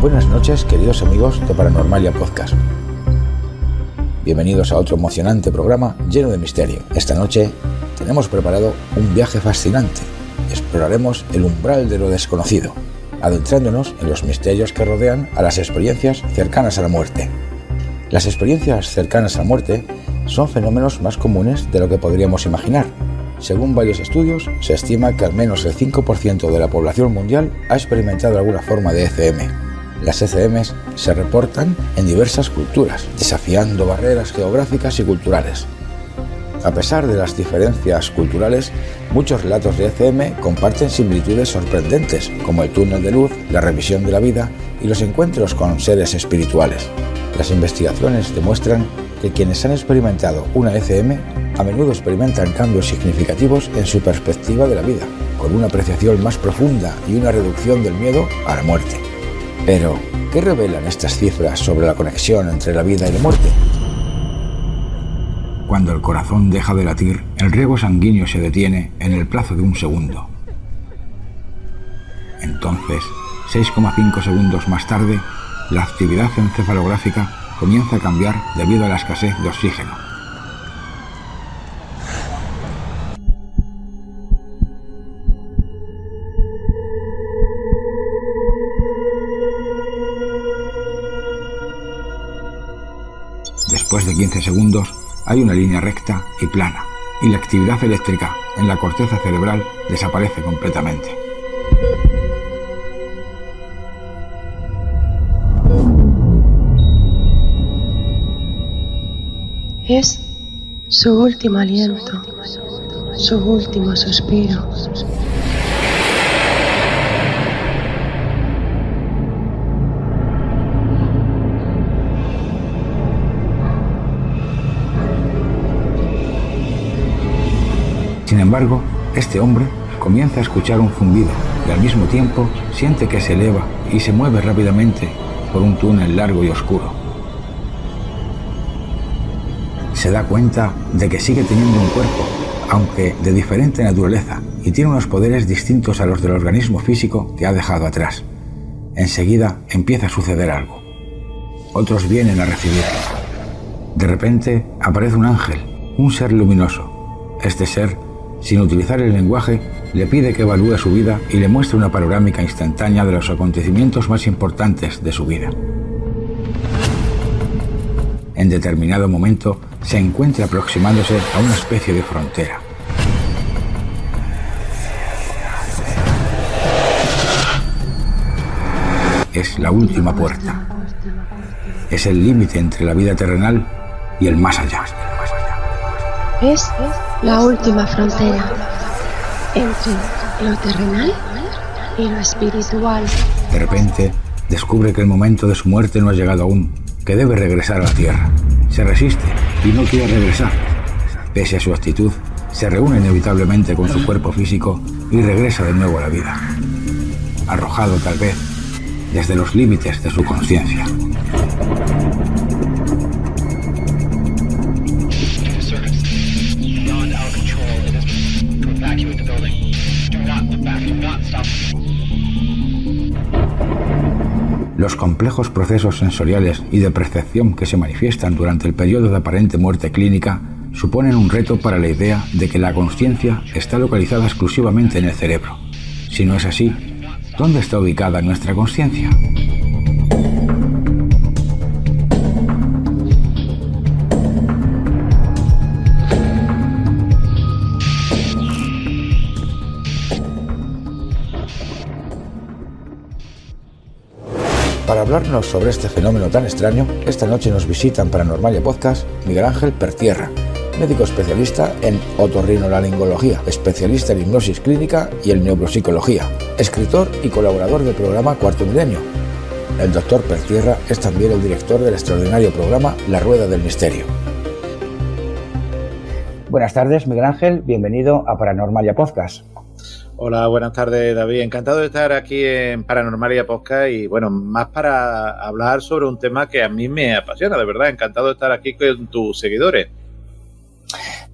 Buenas noches, queridos amigos de Paranormalia Podcast. Bienvenidos a otro emocionante programa lleno de misterio. Esta noche tenemos preparado un viaje fascinante. Exploraremos el umbral de lo desconocido, adentrándonos en los misterios que rodean a las experiencias cercanas a la muerte. Las experiencias cercanas a la muerte son fenómenos más comunes de lo que podríamos imaginar. Según varios estudios, se estima que al menos el 5% de la población mundial ha experimentado alguna forma de ECM. Las ECMs se reportan en diversas culturas, desafiando barreras geográficas y culturales. A pesar de las diferencias culturales, muchos relatos de ECM comparten similitudes sorprendentes, como el túnel de luz, la revisión de la vida y los encuentros con seres espirituales. Las investigaciones demuestran que quienes han experimentado una ECM a menudo experimentan cambios significativos en su perspectiva de la vida, con una apreciación más profunda y una reducción del miedo a la muerte. Pero, ¿qué revelan estas cifras sobre la conexión entre la vida y la muerte? Cuando el corazón deja de latir, el riego sanguíneo se detiene en el plazo de un segundo. Entonces, 6,5 segundos más tarde, la actividad encefalográfica comienza a cambiar debido a la escasez de oxígeno. Después de 15 segundos, hay una línea recta y plana, y la actividad eléctrica en la corteza cerebral desaparece completamente. Es su último aliento, su último suspiro. Sin embargo, este hombre comienza a escuchar un zumbido y al mismo tiempo siente que se eleva y se mueve rápidamente por un túnel largo y oscuro. Se da cuenta de que sigue teniendo un cuerpo, aunque de diferente naturaleza, y tiene unos poderes distintos a los del organismo físico que ha dejado atrás. Enseguida empieza a suceder algo. Otros vienen a recibirlo. De repente aparece un ángel, un ser luminoso. Este ser, sin utilizar el lenguaje, le pide que evalúe su vida y le muestre una panorámica instantánea de los acontecimientos más importantes de su vida. En determinado momento, se encuentra aproximándose a una especie de frontera. Es la última puerta. Es el límite entre la vida terrenal y el más allá. Es la última frontera entre lo terrenal y lo espiritual. De repente, descubre que el momento de su muerte no ha llegado aún, que debe regresar a la tierra. Se resiste y no quiere regresar. Pese a su actitud, se reúne inevitablemente con su cuerpo físico y regresa de nuevo a la vida, arrojado tal vez desde los límites de su conciencia. Los complejos procesos sensoriales y de percepción que se manifiestan durante el periodo de aparente muerte clínica suponen un reto para la idea de que la consciencia está localizada exclusivamente en el cerebro. Si no es así, ¿dónde está ubicada nuestra consciencia? Para hablarnos sobre este fenómeno tan extraño, esta noche nos visitan Paranormalia Podcast Miguel Ángel Pertierra, médico especialista en otorrinolaringología, especialista en hipnosis clínica y en neuropsicología, escritor y colaborador del programa Cuarto Milenio. El doctor Pertierra es también el director del extraordinario programa La Rueda del Misterio. Buenas tardes, Miguel Ángel, bienvenido a Paranormalia Podcast. Hola, buenas tardes, David. Encantado de estar aquí en Paranormalia Podcast y, bueno, más para hablar sobre un tema que a mí me apasiona, de verdad. Encantado de estar aquí con tus seguidores.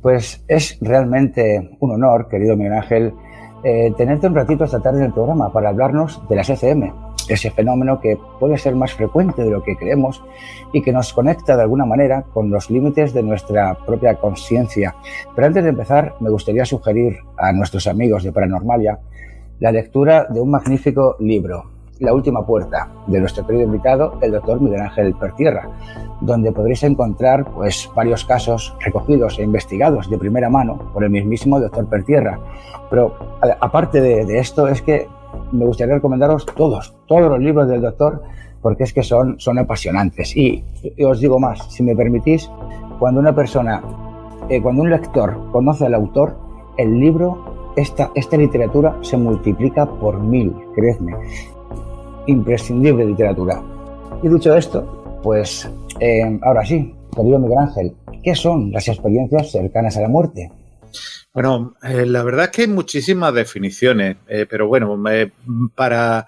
Pues es realmente un honor, querido Miguel Ángel, tenerte un ratito esta tarde en el programa para hablarnos de las ECM. ese fenómeno que puede ser más frecuente de lo que creemos y que nos conecta de alguna manera con los límites de nuestra propia conciencia. Pero antes de empezar, me gustaría sugerir a nuestros amigos de Paranormalia la lectura de un magnífico libro, La última puerta, de nuestro querido invitado, el doctor Miguel Ángel Pertierra, donde podréis encontrar varios casos recogidos e investigados de primera mano por el mismísimo doctor Pertierra. Pero aparte de esto, es que me gustaría recomendaros todos los libros del doctor, porque es que son apasionantes. Y os digo más, si me permitís, cuando un lector conoce al autor, el libro, esta literatura se multiplica por 1000, creedme. Imprescindible literatura. Y dicho esto, pues ahora sí, querido Miguel Ángel, ¿qué son las experiencias cercanas a la muerte? Bueno, la verdad es que hay muchísimas definiciones, pero bueno, para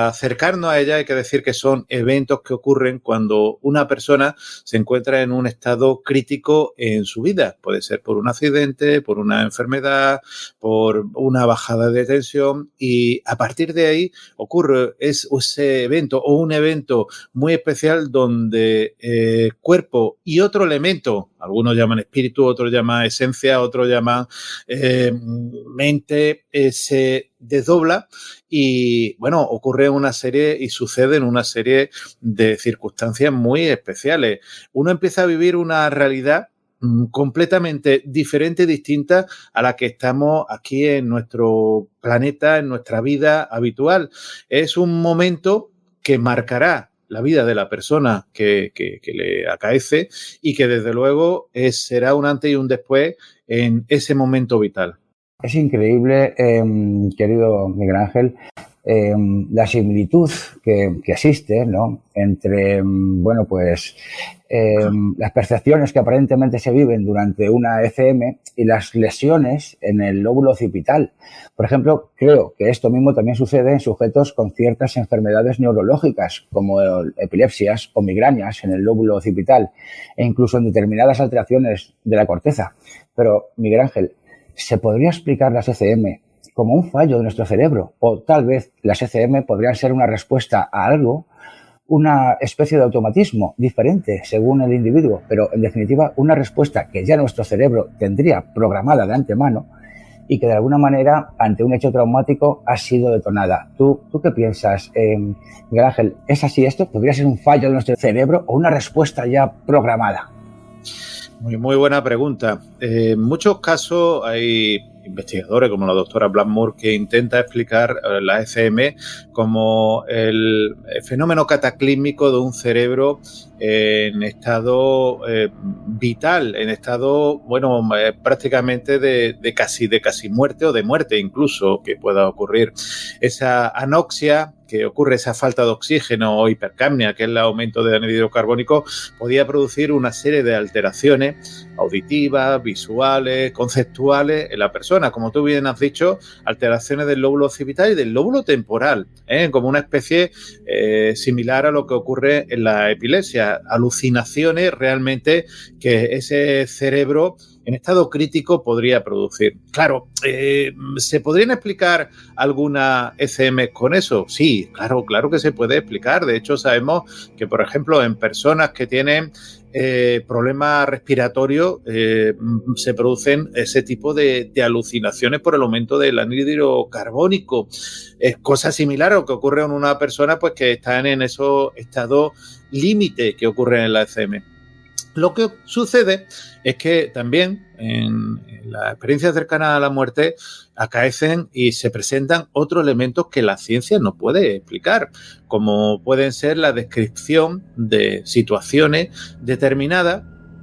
acercarnos a ella hay que decir que son eventos que ocurren cuando una persona se encuentra en un estado crítico en su vida. Puede ser por un accidente, por una enfermedad, por una bajada de tensión, y a partir de ahí ocurre ese evento o un evento muy especial donde cuerpo y otro elemento, algunos llaman espíritu, otros llaman esencia, otros llaman mente, se desdobla y, bueno, ocurre una serie y suceden una serie de circunstancias muy especiales. Uno empieza a vivir una realidad completamente diferente y distinta a la que estamos aquí en nuestro planeta, en nuestra vida habitual. Es un momento que marcará la vida de la persona que le acaece y que desde luego será un antes y un después en ese momento vital. Es increíble, querido Miguel Ángel, la similitud que existe, ¿no?, entre las percepciones que aparentemente se viven durante una ECM y las lesiones en el lóbulo occipital. Por ejemplo, creo que esto mismo también sucede en sujetos con ciertas enfermedades neurológicas, como epilepsias o migrañas en el lóbulo occipital, e incluso en determinadas alteraciones de la corteza. Pero, Miguel Ángel, ¿se podría explicar las ECM como un fallo de nuestro cerebro? O tal vez las ECM podrían ser una respuesta a algo, una especie de automatismo diferente según el individuo, pero en definitiva una respuesta que ya nuestro cerebro tendría programada de antemano y que de alguna manera ante un hecho traumático ha sido detonada. ¿Tú qué piensas, Miguel Ángel? ¿Es así esto? ¿Podría ser un fallo de nuestro cerebro o una respuesta ya programada? Muy buena pregunta. En muchos casos hay investigadores como la doctora Blackmore que intenta explicar la ECM como el fenómeno cataclísmico de un cerebro en estado vital, en estado, prácticamente de casi muerte o de muerte incluso que pueda ocurrir. Esa anoxia que ocurre, esa falta de oxígeno o hipercapnia, que es el aumento de anhídrido carbónico, podía producir una serie de alteraciones auditivas, visuales, conceptuales en la persona. Como tú bien has dicho, alteraciones del lóbulo occipital y del lóbulo temporal, como una especie similar a lo que ocurre en la epilepsia. Alucinaciones realmente que ese cerebro en estado crítico podría producir. Claro, ¿se podrían explicar alguna ECM con eso? Sí, claro que se puede explicar. De hecho, sabemos que, por ejemplo, en personas que tienen problemas respiratorios se producen ese tipo de alucinaciones por el aumento del anhídrido carbónico. Es cosa similar a lo que ocurre en una persona pues que está en esos estados límite que ocurren en la ECM. Lo que sucede es que también en la experiencia cercana a la muerte acaecen y se presentan otros elementos que la ciencia no puede explicar, como pueden ser la descripción de situaciones determinadas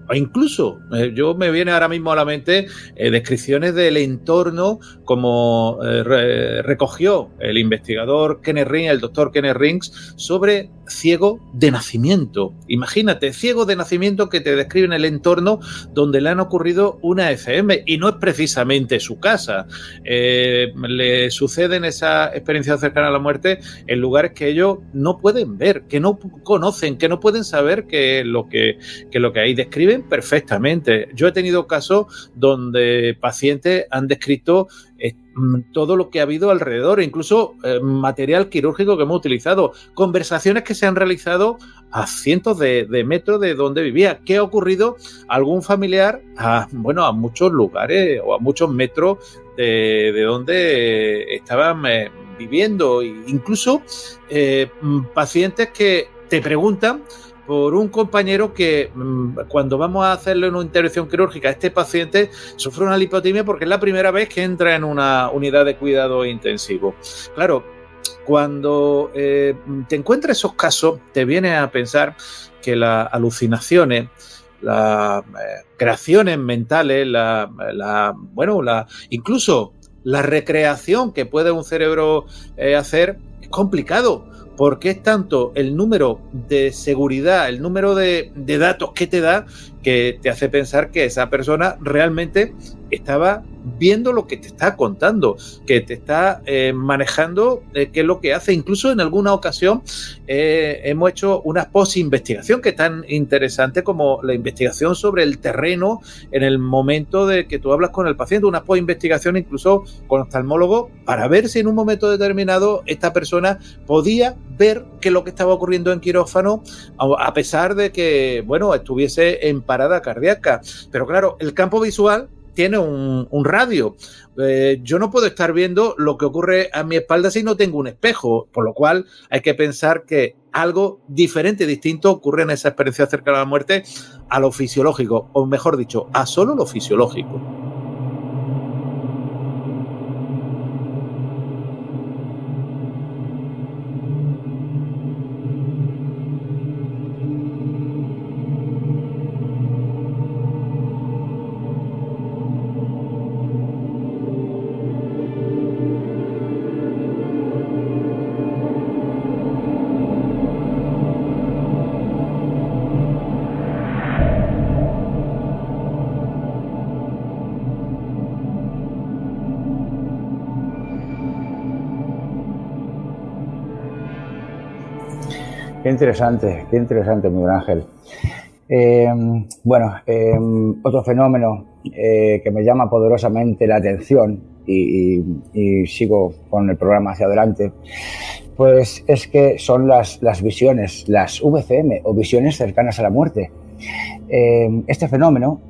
o incluso, yo me viene ahora mismo a la mente descripciones del entorno como recogió el investigador Kenneth Rings, el doctor Kenneth Rings, sobre ciego de nacimiento. Imagínate, ciego de nacimiento que te describen el entorno donde le han ocurrido una ECM y no es precisamente su casa. Le suceden esas experiencias cercanas a la muerte en lugares que ellos no pueden ver, que no conocen, que no pueden saber que lo que hay. Describen perfectamente. Yo he tenido casos donde pacientes han descrito todo lo que ha habido alrededor, incluso material quirúrgico que hemos utilizado, conversaciones que se han realizado a cientos de metros de donde vivía. ¿Qué ha ocurrido? Algún familiar a muchos lugares o a muchos metros de donde estaban viviendo, incluso pacientes que te preguntan por un compañero que cuando vamos a hacerle una intervención quirúrgica, este paciente sufre una lipotimia porque es la primera vez que entra en una unidad de cuidado intensivo. Claro, cuando te encuentras esos casos, te viene a pensar que las alucinaciones, las creaciones mentales, incluso la recreación que puede un cerebro hacer es complicado, porque es tanto el número de seguridad, el número de datos que te da, que te hace pensar que esa persona realmente estaba viendo lo que te está contando, que te está manejando qué es lo que hace. Incluso en alguna ocasión hemos hecho una post-investigación que es tan interesante como la investigación sobre el terreno en el momento de que tú hablas con el paciente, una post-investigación incluso con oftalmólogo, para ver si en un momento determinado esta persona podía ver qué es lo que estaba ocurriendo en quirófano, a pesar de que, estuviese en parada cardíaca. Pero claro, el campo visual tiene un radio. Yo no puedo estar viendo lo que ocurre a mi espalda si no tengo un espejo, por lo cual hay que pensar que algo diferente, distinto ocurre en esa experiencia cercana a la muerte a lo fisiológico, o mejor dicho, a solo lo fisiológico. Qué interesante, Miguel Ángel. Otro fenómeno que me llama poderosamente la atención y sigo con el programa hacia adelante, pues es que son las visiones, las VCM o visiones cercanas a la muerte. Este fenómeno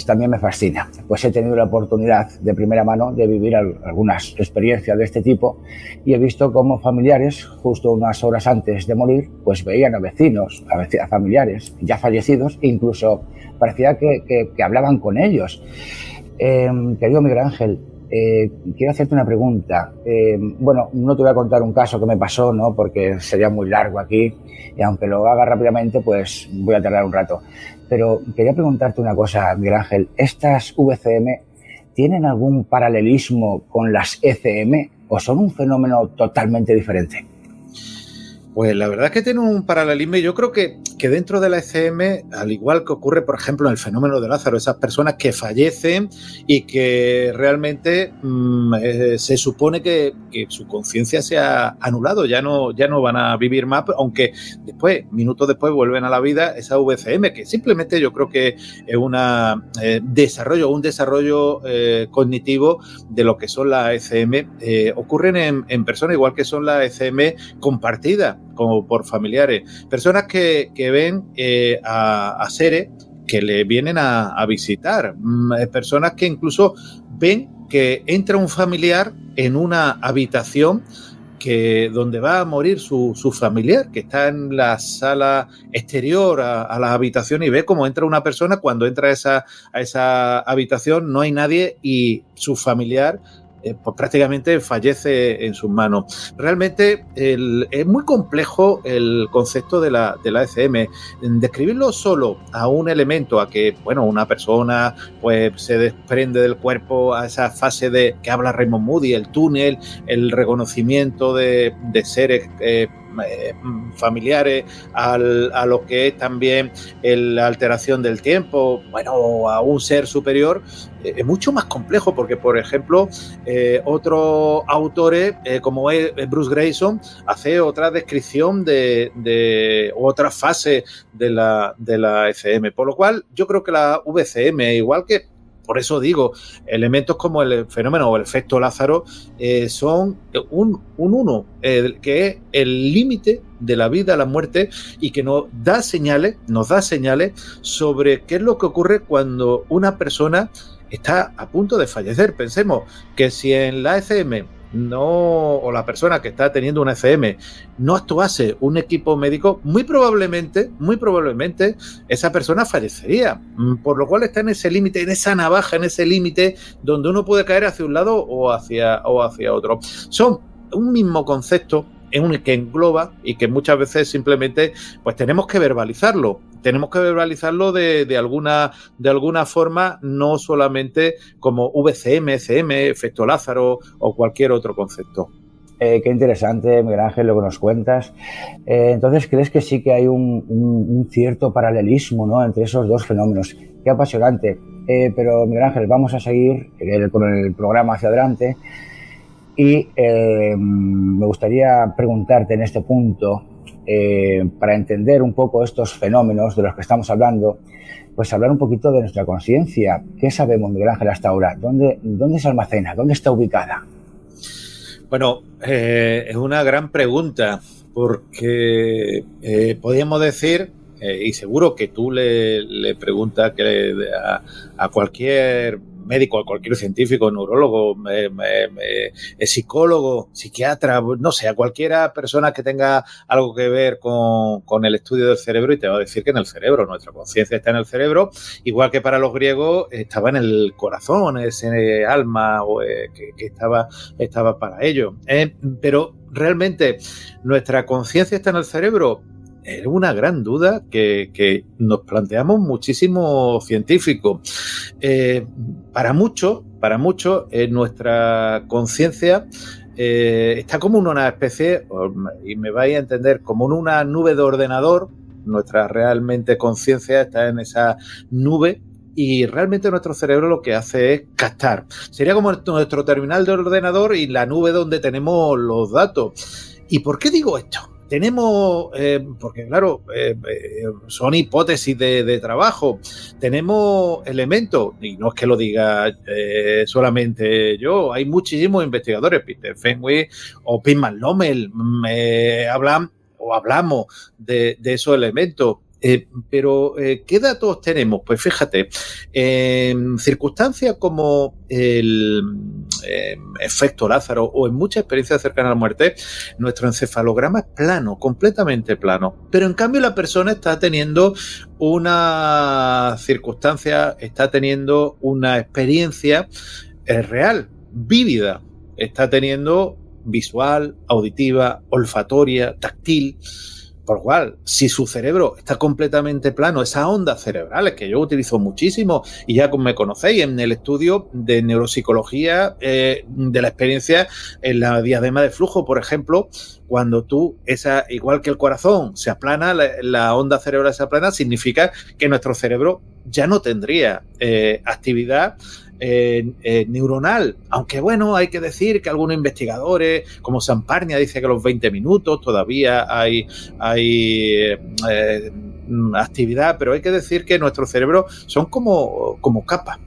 también me fascina, pues he tenido la oportunidad de primera mano de vivir algunas experiencias de este tipo y he visto cómo familiares, justo unas horas antes de morir, pues veían a vecinos, a familiares ya fallecidos, e incluso parecía que hablaban con ellos. Querido Miguel Ángel, quiero hacerte una pregunta. No te voy a contar un caso que me pasó, ¿no? Porque sería muy largo aquí y aunque lo haga rápidamente, pues voy a tardar un rato. Pero quería preguntarte una cosa, Miguel Ángel. ¿Estas VCM tienen algún paralelismo con las ECM o son un fenómeno totalmente diferente? Pues la verdad es que tiene un paralelismo y yo creo que dentro de la ECM, al igual que ocurre, por ejemplo, en el fenómeno de Lázaro, esas personas que fallecen y que realmente se supone que su conciencia se ha anulado, ya no van a vivir más, aunque después, minutos después, vuelven a la vida, esa VCM, que simplemente yo creo que es un desarrollo cognitivo de lo que son las ECM. Ocurren en personas igual que son las ECM compartidas, como por familiares, personas que ven a seres que le vienen a visitar, personas que incluso ven que entra un familiar en una habitación donde va a morir su familiar, que está en la sala exterior a la habitación, y ve cómo entra una persona. Cuando entra a esa habitación no hay nadie y su familiar pues prácticamente fallece en sus manos. Realmente es muy complejo el concepto de la ECM. Describirlo solo a un elemento, a que una persona pues se desprende del cuerpo, a esa fase de que habla Raymond Moody, el túnel, el reconocimiento de seres familiares, a lo que es también la alteración del tiempo, a un ser superior, es mucho más complejo, porque por ejemplo otros autores como es Bruce Grayson hace otra descripción de otra fase de la ECM, por lo cual yo creo que la VCM, igual que por eso digo, elementos como el fenómeno o el efecto Lázaro son un uno, que es el límite de la vida a la muerte y que nos da señales sobre qué es lo que ocurre cuando una persona está a punto de fallecer. Pensemos que si en la ECM o la persona que está teniendo una ECM no actuase un equipo médico, muy probablemente esa persona fallecería, por lo cual está en ese límite, en esa navaja, en ese límite donde uno puede caer hacia un lado o hacia otro. Son un mismo concepto que engloba y que muchas veces simplemente pues tenemos que verbalizarlo de alguna forma, no solamente como VCM, ECM, efecto Lázaro o cualquier otro concepto. Qué interesante, Miguel Ángel, lo que nos cuentas. Entonces, ¿crees que sí que hay un cierto paralelismo, ¿no?, entre esos dos fenómenos? Qué apasionante. Pero, Miguel Ángel, vamos a seguir con el programa hacia adelante. Y me gustaría preguntarte en este punto, para entender un poco estos fenómenos de los que estamos hablando, pues hablar un poquito de nuestra conciencia. ¿Qué sabemos, Miguel Ángel, hasta ahora? ¿Dónde se almacena? ¿Dónde está ubicada? Bueno, es una gran pregunta, porque podríamos decir, y seguro que tú le preguntas a cualquier médico, a cualquier científico, neurólogo, psicólogo, psiquiatra, no sé, a cualquiera persona que tenga algo que ver con el estudio del cerebro, y te va a decir que en el cerebro, nuestra conciencia está en el cerebro, igual que para los griegos estaba en el corazón, ese alma que estaba para ello. Pero realmente, ¿nuestra conciencia está en el cerebro? Es una gran duda que nos planteamos muchísimos científicos. Para muchos, nuestra conciencia está como en una especie, y me vais a entender, como en una nube de ordenador. Nuestra realmente conciencia está en esa nube, y realmente nuestro cerebro lo que hace es captar. Sería como nuestro terminal de ordenador y la nube donde tenemos los datos. ¿Y por qué digo esto? Tenemos, porque claro, son hipótesis de trabajo, tenemos elementos, y no es que lo diga solamente yo, hay muchísimos investigadores, Peter Fenwick o Pittman Lommel, hablamos de esos elementos. Pero, ¿qué datos tenemos? Pues fíjate, en circunstancias como el efecto Lázaro o en muchas experiencias cercanas a la muerte, nuestro encefalograma es plano, completamente plano. Pero en cambio la persona está teniendo una circunstancia, está teniendo una experiencia real, vívida. Está teniendo visual, auditiva, olfatoria, táctil. Por lo cual, si su cerebro está completamente plano, esas ondas cerebrales que yo utilizo muchísimo y ya me conocéis en el estudio de neuropsicología de la experiencia en la diadema de flujo, por ejemplo, cuando igual que el corazón se aplana, la onda cerebral se aplana, significa que nuestro cerebro ya no tendría actividad neuronal, aunque bueno, hay que decir que algunos investigadores como Samparnia dice que a los 20 minutos todavía hay actividad, pero hay que decir que nuestro cerebro son como capas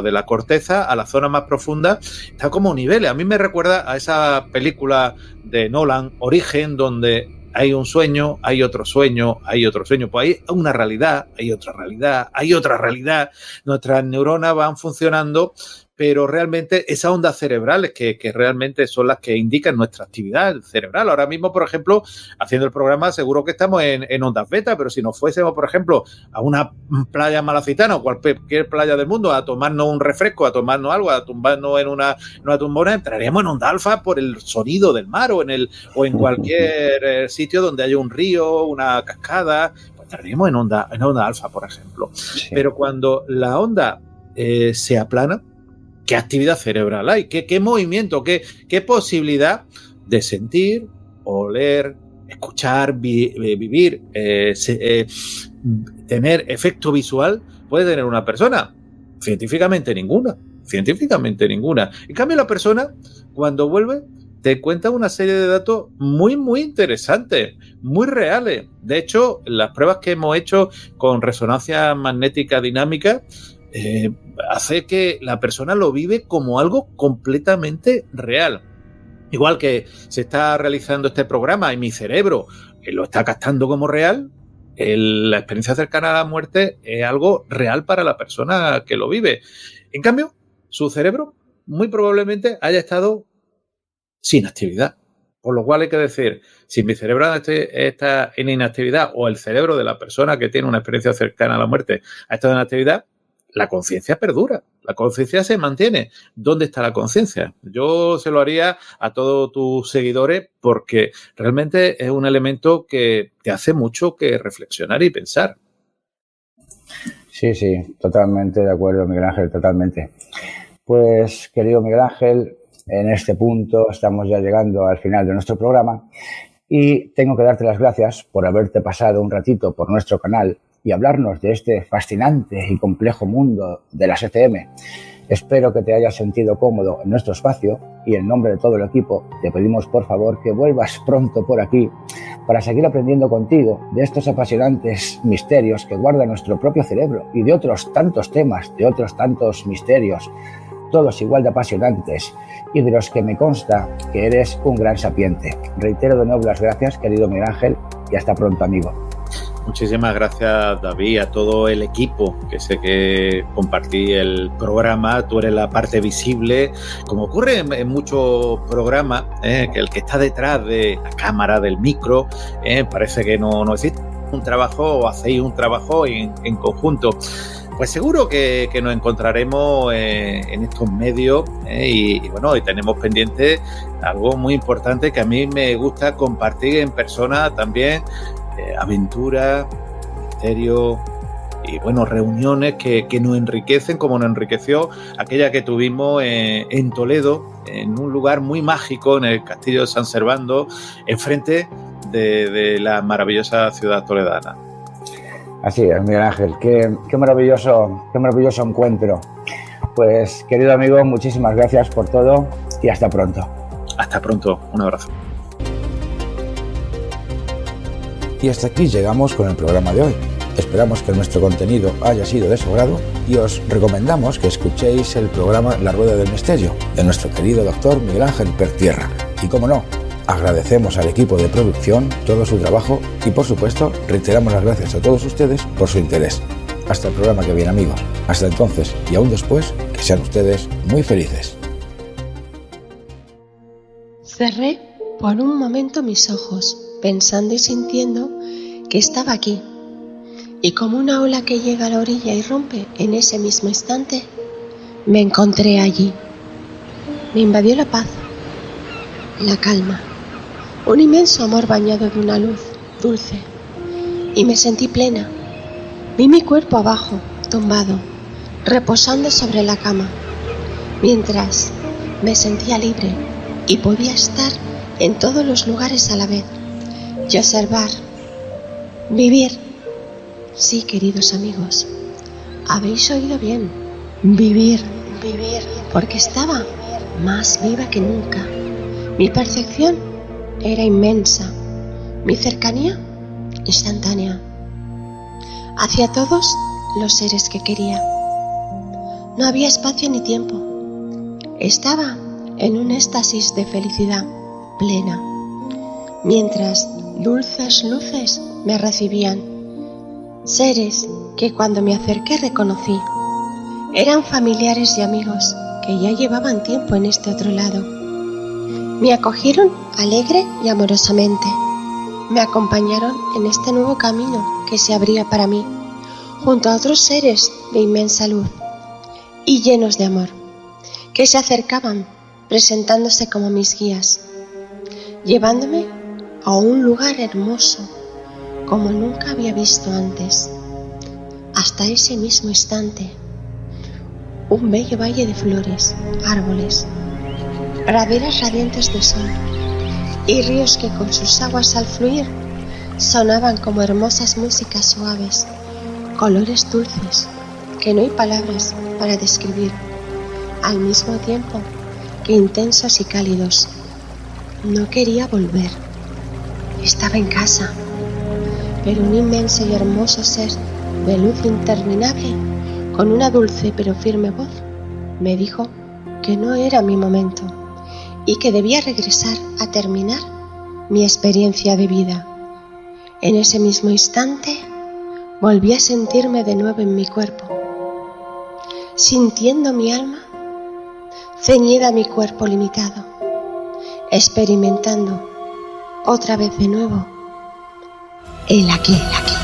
de la corteza a la zona más profunda, está como niveles. A mí me recuerda a esa película de Nolan, Origen, donde hay un sueño, hay otro sueño, hay otro sueño. Pues hay una realidad, hay otra realidad, hay otra realidad. Nuestras neuronas van funcionando, pero realmente esas ondas cerebrales que realmente son las que indican nuestra actividad cerebral. Ahora mismo, por ejemplo, haciendo el programa, seguro que estamos en ondas beta, pero si nos fuésemos, por ejemplo, a una playa malacitana o cualquier playa del mundo a tomarnos un refresco, a tomarnos algo, a tumbarnos en una tumbona, entraríamos en onda alfa por el sonido del mar o en cualquier sitio donde haya un río, una cascada, pues entraríamos en onda alfa, por ejemplo. Sí. Pero cuando la onda se aplana, ¿qué actividad cerebral hay? ¿Qué movimiento? ¿Qué posibilidad de sentir, oler, escuchar, vivir, tener efecto visual puede tener una persona? Científicamente ninguna. En cambio, la persona, cuando vuelve, te cuenta una serie de datos muy, muy interesantes, muy reales. De hecho, las pruebas que hemos hecho con resonancia magnética dinámica, hace que la persona lo vive como algo completamente real. Igual que se está realizando este programa y mi cerebro lo está captando como real, la experiencia cercana a la muerte es algo real para la persona que lo vive. En cambio, su cerebro muy probablemente haya estado sin actividad. Por lo cual hay que decir, si mi cerebro está en inactividad o el cerebro de la persona que tiene una experiencia cercana a la muerte ha estado en actividad, la conciencia perdura, la conciencia se mantiene. ¿Dónde está la conciencia? Yo se lo haría a todos tus seguidores porque realmente es un elemento que te hace mucho que reflexionar y pensar. Sí, totalmente de acuerdo, Miguel Ángel, totalmente. Pues, querido Miguel Ángel, en este punto estamos ya llegando al final de nuestro programa y tengo que darte las gracias por haberte pasado un ratito por nuestro canal y hablarnos de este fascinante y complejo mundo de las ECM. Espero que te hayas sentido cómodo en nuestro espacio y en nombre de todo el equipo te pedimos por favor que vuelvas pronto por aquí para seguir aprendiendo contigo de estos apasionantes misterios que guarda nuestro propio cerebro y de otros tantos temas, de otros tantos misterios, todos igual de apasionantes y de los que me consta que eres un gran sapiente. Reitero de nuevo las gracias, querido Miguel Ángel, y hasta pronto, amigo. Muchísimas gracias, David, a todo el equipo, que sé que compartí el programa, tú eres la parte visible, como ocurre en muchos programas, que el que está detrás de la cámara, del micro, parece que no existe un trabajo o hacéis un trabajo en conjunto. Pues seguro que nos encontraremos en estos medios y tenemos pendiente algo muy importante que a mí me gusta compartir en persona también, aventuras, misterio y reuniones que nos enriquecen como nos enriqueció aquella que tuvimos en Toledo, en un lugar muy mágico, en el Castillo de San Servando, enfrente de la maravillosa ciudad toledana. Así es, Miguel Ángel, qué maravilloso encuentro. Pues, querido amigo, muchísimas gracias por todo y hasta pronto. Hasta pronto, un abrazo. Y hasta aquí llegamos con el programa de hoy. Esperamos que nuestro contenido haya sido de su agrado y os recomendamos que escuchéis el programa La Rueda del Misterio de nuestro querido doctor Miguel Ángel Pertierra. Y como no, agradecemos al equipo de producción todo su trabajo y, por supuesto, reiteramos las gracias a todos ustedes por su interés. Hasta el programa que viene, amigos. Hasta entonces y aún después, que sean ustedes muy felices. Cerré por un momento mis ojos, pensando y sintiendo que estaba aquí. Y como una ola que llega a la orilla y rompe en ese mismo instante, me encontré allí. Me invadió la paz, la calma, un inmenso amor bañado de una luz dulce, y me sentí plena. Vi mi cuerpo abajo, tumbado, reposando sobre la cama, mientras me sentía libre y podía estar en todos los lugares a la vez y observar, vivir. Sí, queridos amigos, habéis oído bien, vivir, porque estaba más viva que nunca. Mi percepción era inmensa, mi cercanía instantánea, hacia todos los seres que quería. No había espacio ni tiempo, estaba en un éxtasis de felicidad plena, mientras dulces luces me recibían, seres que cuando me acerqué reconocí. Eran familiares y amigos que ya llevaban tiempo en este otro lado. Me acogieron alegre y amorosamente. Me acompañaron en este nuevo camino que se abría para mí, junto a otros seres de inmensa luz y llenos de amor, que se acercaban presentándose como mis guías, llevándome a un lugar hermoso como nunca había visto antes. Hasta ese mismo instante, un bello valle de flores, árboles, praderas radiantes de sol y ríos que con sus aguas al fluir sonaban como hermosas músicas suaves, colores dulces que no hay palabras para describir, al mismo tiempo que intensos y cálidos. No quería volver, estaba en casa, pero un inmenso y hermoso ser de luz interminable con una dulce pero firme voz, me dijo que no era mi momento y que debía regresar a terminar mi experiencia de vida. En ese mismo instante volví a sentirme de nuevo en mi cuerpo, sintiendo mi alma ceñida a mi cuerpo limitado, experimentando otra vez de nuevo el aquí, el aquí.